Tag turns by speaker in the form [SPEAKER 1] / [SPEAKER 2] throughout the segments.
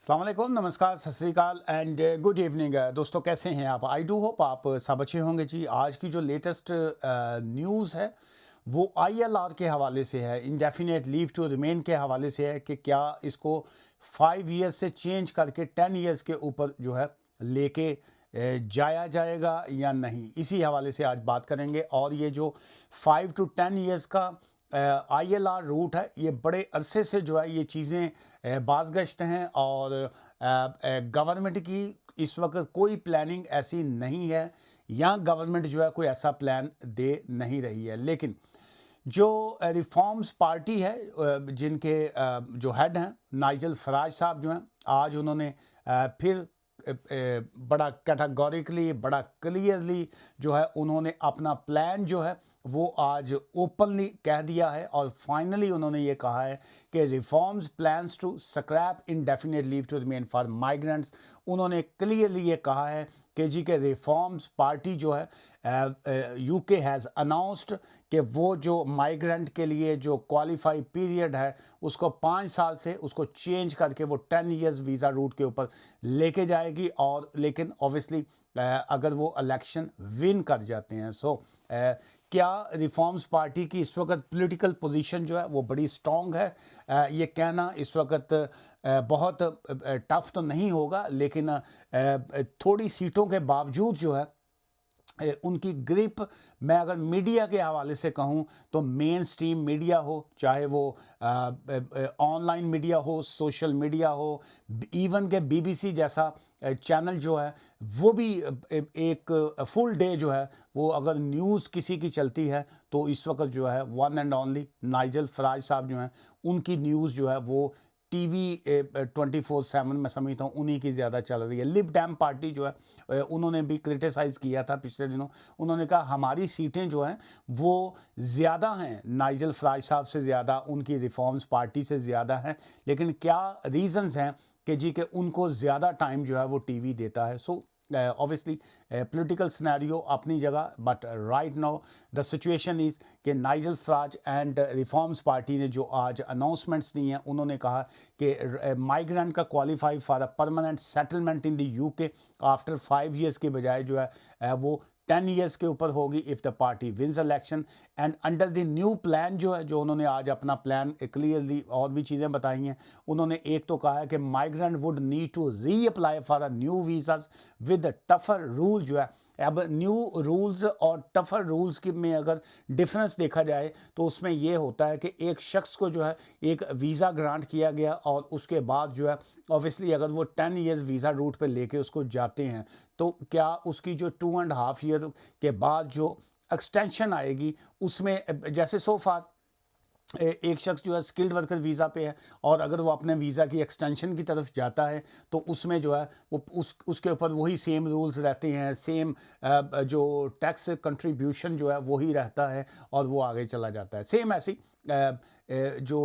[SPEAKER 1] अस्सलाम वालेकुम, नमस्कार, सत श्री अकाल एंड गुड इवनिंग। दोस्तों कैसे हैं आप? आई डू होप आप सब अच्छे होंगे जी। आज की जो लेटेस्ट न्यूज़ है वो आईएलआर के हवाले से है, इंडेफिनेट लीव टू रिमेन के हवाले से है कि क्या इसको 5 ईयर्स से चेंज करके 10 ईयर्स के ऊपर जो है लेके जाया जाएगा या नहीं। इसी हवाले से आज बात करेंगे। और ये जो 5 to 10 ईयर्स का आईएलआर रूट है, ये बड़े अरसे से जो है ये चीज़ें बाज़गश्त हैं और गवर्नमेंट की इस वक्त कोई प्लानिंग ऐसी नहीं है या गवर्नमेंट जो है कोई ऐसा प्लान दे नहीं रही है। लेकिन जो रिफॉर्म्स पार्टी है, जिनके जो हेड हैं नाइजल फराज साहब जो हैं, आज उन्होंने फिर बड़ा कैटेगोरिकली, बड़ा क्लियरली जो है उन्होंने अपना प्लान जो है वो आज ओपनली कह दिया है। और फाइनली उन्होंने ये कहा है कि reforms plans to scrap indefinite leave to remain for migrants. उन्होंने क्लियरली ये कहा है कि जी के रिफॉर्म्स पार्टी जो है यूके हैज़ अनाउंस्ड कि वो जो माइग्रेंट के लिए जो क्वालिफाई पीरियड है उसको 5 साल से उसको चेंज करके वो 10 ईयर्स वीज़ा रूट के ऊपर लेके जाएगी। और लेकिन ऑब्वियसली अगर वो इलेक्शन विन कर जाते हैं। क्या रिफॉर्म्स पार्टी की इस वक्त पॉलिटिकल पोजीशन जो है वो बड़ी स्ट्रॉन्ग है। ये कहना इस वक्त बहुत टफ तो नहीं होगा, लेकिन थोड़ी सीटों के बावजूद जो है उनकी ग्रिप, मैं अगर मीडिया के हवाले से कहूं तो मेन स्ट्रीम मीडिया हो, चाहे वो ऑनलाइन मीडिया हो, सोशल मीडिया हो, इवन के बीबीसी जैसा चैनल जो है वो भी एक फुल डे जो है वो अगर न्यूज़ किसी की चलती है तो इस वक्त जो है one and only Nigel Farage साहब जो हैं उनकी न्यूज़ जो है वो टीवी 24/7 मैं समझता हूँ उन्हीं की ज़्यादा चल रही है। लिब डैम पार्टी जो है उन्होंने भी क्रिटिसाइज़ किया था पिछले दिनों। उन्होंने कहा हमारी सीटें जो हैं वो ज़्यादा हैं, नाइजल फराज साहब से ज़्यादा, उनकी रिफॉर्म्स पार्टी से ज़्यादा हैं। लेकिन क्या रीज़न्स हैं कि जी के उनको ज़्यादा टाइम जो है वो टीवी देता है। ऑब्वियसली पॉलिटिकल सिनेरियो अपनी जगह, but right now the situation is कि Nigel Farage and Reforms party ने जो आज अनाउंसमेंट्स दी हैं, उन्होंने कहा कि माइग्रेंट का qualify for a permanent settlement in the UK after 5 years के बजाय जो है वो 10 ईयर्स के ऊपर होगी if the party wins election. And under the new plan जो है, जो उन्होंने आज अपना प्लान क्लियरली और भी चीज़ें बताई हैं। उन्होंने एक तो कहा है कि migrant would need to reapply for a new visas with tougher rule जो है। अब न्यू रूल्स और टफर रूल्स की में अगर डिफरेंस देखा जाए तो उसमें ये होता है कि एक शख्स को जो है एक वीज़ा ग्रांट किया गया और उसके बाद जो है ऑब्वियसली अगर वो 10 ईयर्स वीज़ा रूट पे लेके उसको जाते हैं तो क्या उसकी जो 2.5 ईयर के बाद जो एक्सटेंशन आएगी उसमें जैसे सो फार एक शख्स जो है स्किल्ड वर्कर वीज़ा पे है और अगर वो अपने वीज़ा की एक्सटेंशन की तरफ जाता है तो उसमें जो है वो उसके ऊपर वही सेम रूल्स रहते हैं, सेम जो टैक्स कंट्रीब्यूशन जो है वही रहता है और वो आगे चला जाता है। सेम ऐसी जो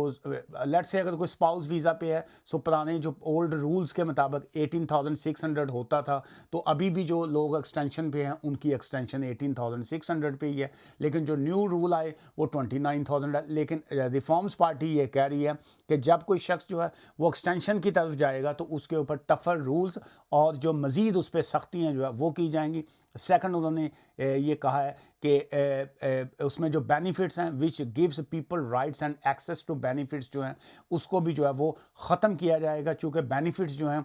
[SPEAKER 1] लेट्स से अगर कोई स्पाउस वीज़ा पे है, सो पुराने जो ओल्ड रूल्स के मुताबिक 18,600 होता था, तो अभी भी जो लोग एक्सटेंशन पे हैं उनकी एक्सटेंशन 18,600 पे ही है। लेकिन जो न्यू रूल आए वो 29,000 है। लेकिन रिफॉर्म्स पार्टी ये कह रही है कि जब कोई शख्स जो है वो एक्सटेंशन की तरफ जाएगा तो उसके ऊपर टफर रूल्स और जो मज़ीद उस पर सख्तियाँ जो है वो की जाएंगी। सेकंड उन्होंने ये कहा है कि उसमें जो बेनिफिट्स हैं which gives people rights and access to benefits जो हैं उसको भी जो है वो ख़त्म किया जाएगा। चूँकि बेनिफिट्स जो हैं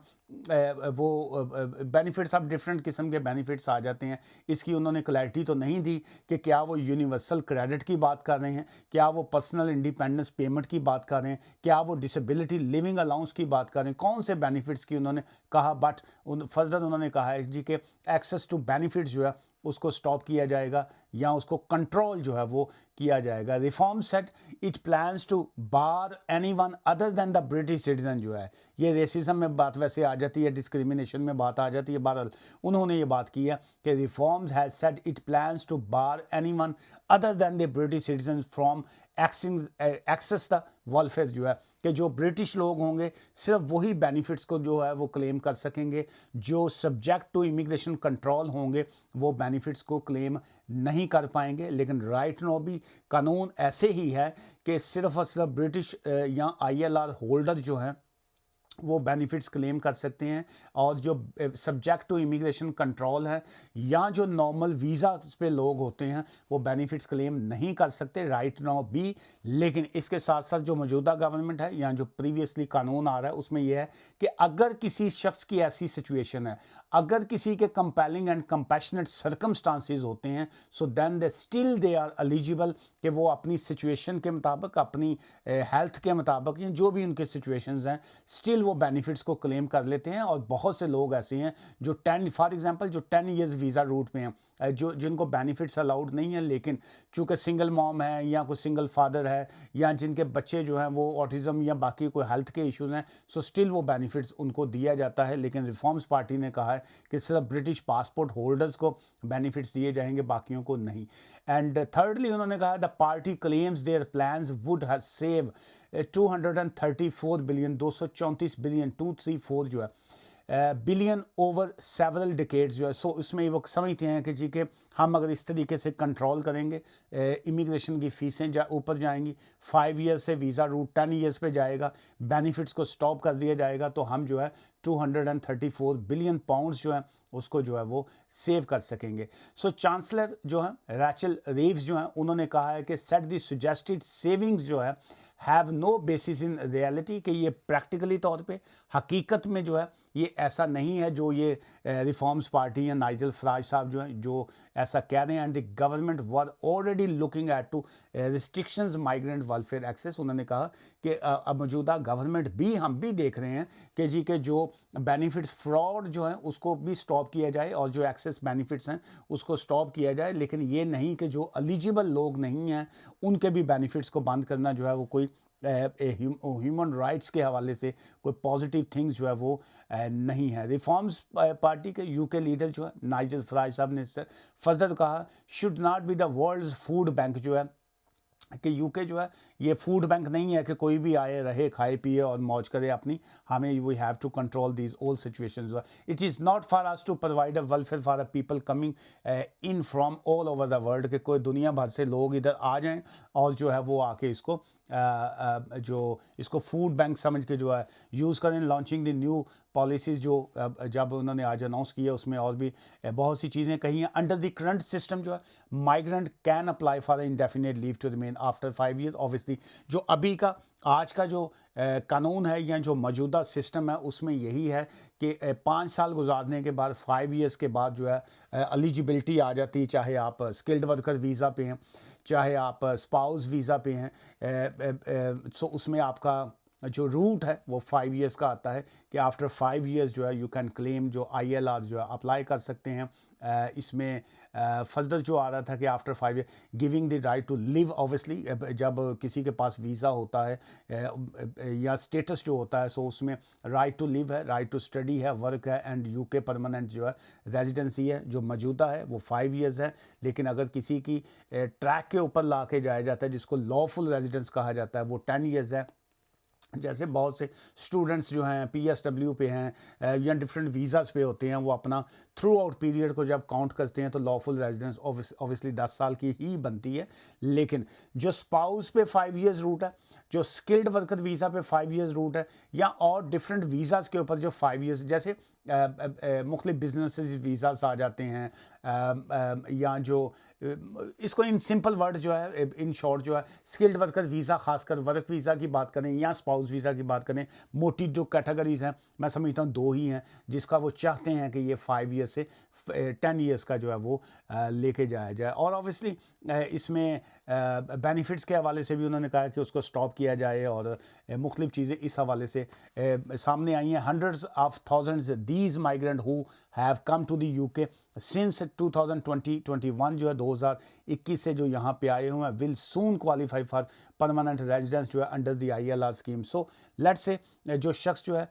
[SPEAKER 1] वो बेनिफिट्स अब डिफरेंट किस्म के बेनिफिट्स आ जाते हैं। इसकी उन्होंने क्लैरिटी तो नहीं दी कि क्या वो यूनिवर्सल क्रेडिट की बात कर रहे हैं, क्या वो पर्सनल इंडिपेंडेंस पेमेंट की बात कर रहे हैं, क्या वो डिसेबिलिटी लिविंग अलाउंस की बात कर रहे हैं, कौन से बेनिफिट्स की उन्होंने कहा। बट फर्दर उन्होंने कहा है जी के एक्सेस टू बेनिफिट्स जो है उसको स्टॉप किया जाएगा या उसको कंट्रोल जो है वो किया जाएगा। Reform set it plans to bar anyone other than the British citizen जो है, ये रेसिज्म में बात वैसे आ जाती है, डिस्क्रिमिनेशन में बात आ जाती है। बहरहाल उन्होंने ये बात की है कि reforms has set it plans to bar anyone other than the British citizen from access the welfare जो है कि जो ब्रिटिश लोग होंगे सिर्फ वही बेनिफिट्स को जो है वो क्लेम कर सकेंगे, जो सब्जेक्ट टू इमिग्रेशन कंट्रोल होंगे वो बेनिफिट्स को क्लेम नहीं कर पाएंगे। लेकिन राइट नो भी कानून ऐसे ही है कि सिर्फ और सिर्फ ब्रिटिश या आईएलआर होल्डर जो हैं वो बेनिफिट्स क्लेम कर सकते हैं। और जो सब्जेक्ट टू इमिग्रेशन कंट्रोल है या जो नॉर्मल वीज़ा पे लोग होते हैं वो बेनिफिट्स क्लेम नहीं कर सकते राइट नाउ भी। लेकिन इसके साथ साथ जो मौजूदा गवर्नमेंट है या जो प्रीवियसली कानून आ रहा है उसमें यह है कि अगर किसी शख्स की ऐसी सिचुएशन है, अगर किसी के कंपेलिंग एंड कंपैशनेट सर्कमस्टांसेस होते हैं, so then they are eligible कि वो अपनी सिचुएशन के मुताबिक, अपनी हेल्थ के मुताबिक या जो भी उनके सिचुएशंस हैं, स्टिल वो बेनिफिट्स को क्लेम कर लेते हैं। और बहुत से लोग ऐसे हैं जो 10 फॉर एग्जांपल जो 10 इयर्स वीज़ा रूट में हैं, जो जिनको बेनिफिट्स अलाउड नहीं है, लेकिन चूँकि सिंगल मॉम है या कोई सिंगल फादर है या जिनके बच्चे जो हैं वो ऑटिज़म या बाकी कोई हेल्थ के इश्यूज़ हैं, सो स्टिल वो बेनिफिट्स उनको दिया जाता है। लेकिन रिफॉर्म्स पार्टी ने कहा है कि सिर्फ ब्रिटिश पासपोर्ट होल्डर्स को बेनिफिट्स दिए जाएंगे, बाकियों को नहीं। एंड थर्डली उन्होंने कहा the party claims their plans would save 234 billion, 234 billion 234 जो है बिलियन ओवर सेवरल डिकेड्स जो है। सो इसमें वो समझते हैं कि जी कि हम अगर इस तरीके से कंट्रोल करेंगे, इमिग्रेशन की फ़ीसें ऊपर जाएंगी, 5 ईयर्स से वीज़ा रूट 10 ईयर्स पे जाएगा, बेनिफिट्स को स्टॉप कर दिया जाएगा, तो हम जो है 234 बिलियन पाउंड्स जो है उसको जो है वो सेव कर सकेंगे। सो चांसलर जो है रैचल रीव्स जो है उन्होंने कहा है कि सेट दी सजेस्टेड सेविंग्स जो है have no basis in reality, कि ये प्रैक्टिकली तौर पे हकीकत में जो है ये ऐसा नहीं है जो ये रिफॉर्म्स पार्टी या नाइजल फराज साहब जो हैं जो ऐसा कह रहे हैं। And the government were already looking at to restrictions migrant welfare access. उन्होंने कहा कि अब मौजूदा गवर्नमेंट भी, हम भी देख रहे हैं कि जी के जो बेनिफिट्स फ्रॉड जो है उसको भी स्टॉप किया जाए और जो एक्सेस बेनिफिट्स हैं उसको स्टॉप किया जाए। लेकिन ये नहीं कि जो एलिजिबल लोग नहीं हैं उनके भी बेनिफिट्स को बंद करना जो है वो कोई ह्यूमन राइट्स के हवाले से कोई पॉजिटिव थिंग्स जो है वो नहीं है। रिफॉर्म्स पार्टी के यूके लीडर जो है नाइजल फराज साहब ने फर्दर कहा should not be the world's food bank, जो है कि यूके जो है ये फूड बैंक नहीं है कि कोई भी आए रहे खाए पिए और मौज करे अपनी, हमें we have to control these all situations. It is not for us to provide a welfare for a people coming in from all over the world, कि कोई दुनिया भर से लोग इधर आ जाएं और जो है वो आके इसको जो इसको फूड बैंक समझ के जो है यूज़ करें। लॉन्चिंग द न्यू पॉलिसीज़ जो जब उन्होंने आज अनाउंस किया उसमें और भी बहुत सी चीज़ें कही हैं। अंडर द करंट सिस्टम जो है migrant can apply for indefinite leave to remain after 5 years. Obviously जो अभी का आज का जो कानून है या जो मौजूदा सिस्टम है उसमें यही है कि 5 साल गुजारने के बाद 5 ईयर्स के बाद जो है एलिजिबिलिटी आ जाती है, चाहे आप स्किल्ड वर्कर वीज़ा पे हैं, चाहे आप स्पाउस वीज़ा पे हैं। सो उसमें आपका जो रूट है वो 5 ईयर्स का आता है कि आफ्टर 5 ईयर्स जो है यू कैन क्लेम जो ILR जो है अप्लाई कर सकते हैं। इसमें फर्दर जो आ रहा था कि after 5 year giving the right to live, obviously जब किसी के पास वीज़ा होता है या स्टेटस जो होता है सो उसमें राइट टू लिव है, राइट टू स्टडी है, वर्क है एंड यूके परमानेंट जो है रेजिडेंसी है जो मौजूदा है वो 5 ईयर्स है। लेकिन अगर किसी की ट्रैक के ऊपर ला के जाया जाता है जिसको लॉफुल रेजिडेंस कहा जाता है वो 10 ईयर्स है। जैसे बहुत से स्टूडेंट्स जो हैं PSW पे हैं या डिफरेंट वीज़ाज़ पे होते हैं, वो अपना थ्रू आउट पीरियड को जब काउंट करते हैं तो लॉफुल रेजिडेंस ऑब्वियसली 10 साल की ही बनती है। लेकिन जो स्पाउस पे 5 ईयर्स रूट है, जो स्किल्ड वर्कर वीज़ा पे 5 ईयर्स रूट है, या और डिफरेंट वीज़ाज़ के ऊपर जो 5 ईयर्स, जैसे मुख्तलिफ बिजनेस वीज़ाज़ आ जाते हैं या जो इसको इन सिंपल वर्ड जो है इन शॉर्ट जो है स्किल्ड वर्कर वीज़ा, खासकर वर्क वीज़ा की बात करें या स्पाउस वीज़ा की बात करें, मोटी जो कैटेगरीज हैं मैं समझता हूँ 2 ही हैं जिसका वो चाहते हैं कि ये 5 ईयर्स से 10 ईयर्स का जो है वो लेके जाया जाए। और ऑब्वियसली इसमें बेनिफिट्स के हवाले से भी उन्होंने कहा कि उसको स्टॉप किया जाए और मुख्तलिफ चीज़ें इस हवाले से सामने आई हैं। Hundreds of thousands these migrant who have come to the UK since 2021 जो है 2021 से जो यहाँ पे आए हुए हैं will soon qualify for permanent residence जो है under the ILR scheme. So let's say जो शख्स जो है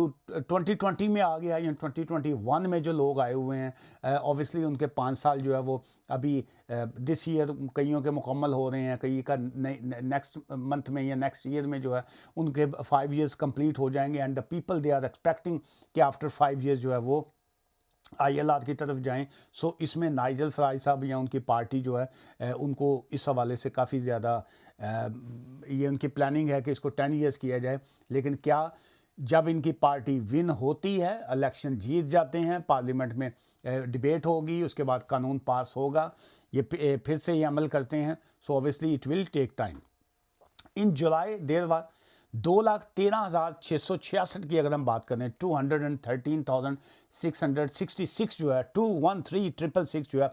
[SPEAKER 1] 2020 में आ गया या 2021 में जो लोग आए हुए हैं ऑब्वियसली उनके 5 साल जो है वो अभी दिस ईयर कईयों के मुकम्मल हो रहे हैं, कई का नेक्स्ट मंथ में या नेक्स्ट ईयर में जो है उनके 5 ईयर्स कंप्लीट हो जाएंगे। And the people they are expecting कि आफ्टर 5 ईयर्स जो है वो ILR की तरफ जाएं। सो इसमें नाइजल फराज साहब या उनकी पार्टी जो है उनको इस हवाले से काफ़ी ज़्यादा ये उनकी प्लानिंग है कि इसको 10 ईयर्स किया जाए। लेकिन क्या जब इनकी पार्टी विन होती है, इलेक्शन जीत जाते हैं, पार्लियामेंट में डिबेट होगी, उसके बाद कानून पास होगा, ये फिर से ये अमल करते हैं, so obviously it will take time. इन जुलाई देर बाद 2,13,666 की अगर हम बात करें, 213,666 जो है, 213,666 जो है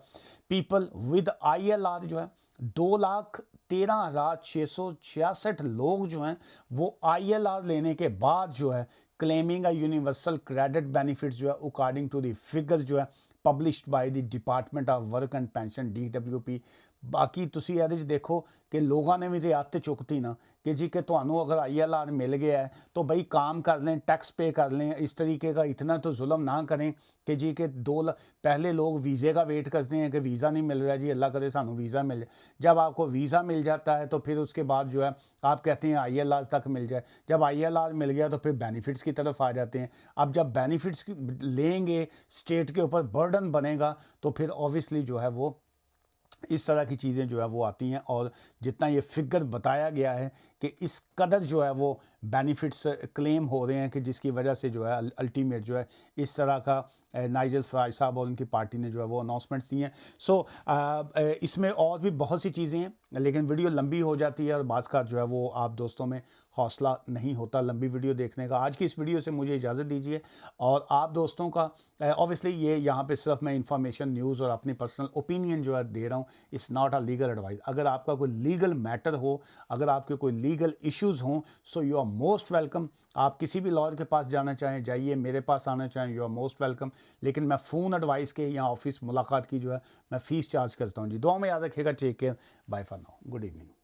[SPEAKER 1] पीपल विद ILR जो है, 2,13,666 लोग जो हैं वो ILR लेने के बाद जो है क्लेमिंग यूनिवर्सल क्रेडिट बेनिफिट्स जो है अकॉर्डिंग टू द फिगर्स जो है published by the department of work and pension DWP। बाकी ਤੁਸੀਂ ਇਹਦੇ 'ਚ ਦੇਖੋ कि लोगों ने भी तो आदत चुकती ना कि जी कि ਤੁਹਾਨੂੰ अगर ILR मिल गया है तो भाई काम कर लें, टैक्स पे कर लें, इस तरीके का इतना तो जुल्म ना करें कि जी कि पहले लोग वीज़े का वेट करते हैं कि वीज़ा नहीं मिल रहा जी, अल्लाह करे सानू वीज़ा मिल जाए। जब आपको वीज़ा मिल जाता है तो फिर उसके बाद जो है आप कहते हैं ILR तक मिल जाए। जब ILR मिल गया तो फिर बेनिफिट्स की तरफ आ जाते हैं। अब जब बेनिफिट्स लेंगे, स्टेट के ऊपर बर्डन बनेगा तो फिर ऑब्वियसली जो है वो इस तरह की चीज़ें जो है वो आती हैं। और जितना ये फिगर बताया गया है कि इस कदर जो है वो बेनिफिट्स क्लेम हो रहे हैं कि जिसकी वजह से जो है अल्टीमेट जो है इस तरह का नाइजल फराज साहब और उनकी पार्टी ने जो है वो अनाउंसमेंट्स दी हैं। सो इसमें और भी बहुत सी चीज़ें हैं, लेकिन वीडियो लंबी हो जाती है और बाज़ का जो है वो आप दोस्तों में हौसला नहीं होता लंबी वीडियो देखने का। आज की इस वीडियो से मुझे इजाज़त दीजिए। और आप दोस्तों का ऑब्वियसली ये यहाँ पे सिर्फ मैं इंफॉर्मेशन, न्यूज़ और अपनी पर्सनल ओपिनियन जो है दे रहा हूँ, it's not a legal advice. अगर आपका कोई लीगल मैटर हो, अगर आपके कोई लीगल इश्यूज़ हों, so you are most welcome. आप किसी भी लॉयर के पास जाना चाहें जाइए, मेरे पास आना चाहें, यू आर मोस्ट वेलकम। लेकिन मैं फ़ोन एडवाइस के या ऑफिस मुलाकात की जो है मैं फ़ीस चार्ज करता हूँ जी। दुआ में याद रखिएगा। Take care, bye for now, good evening.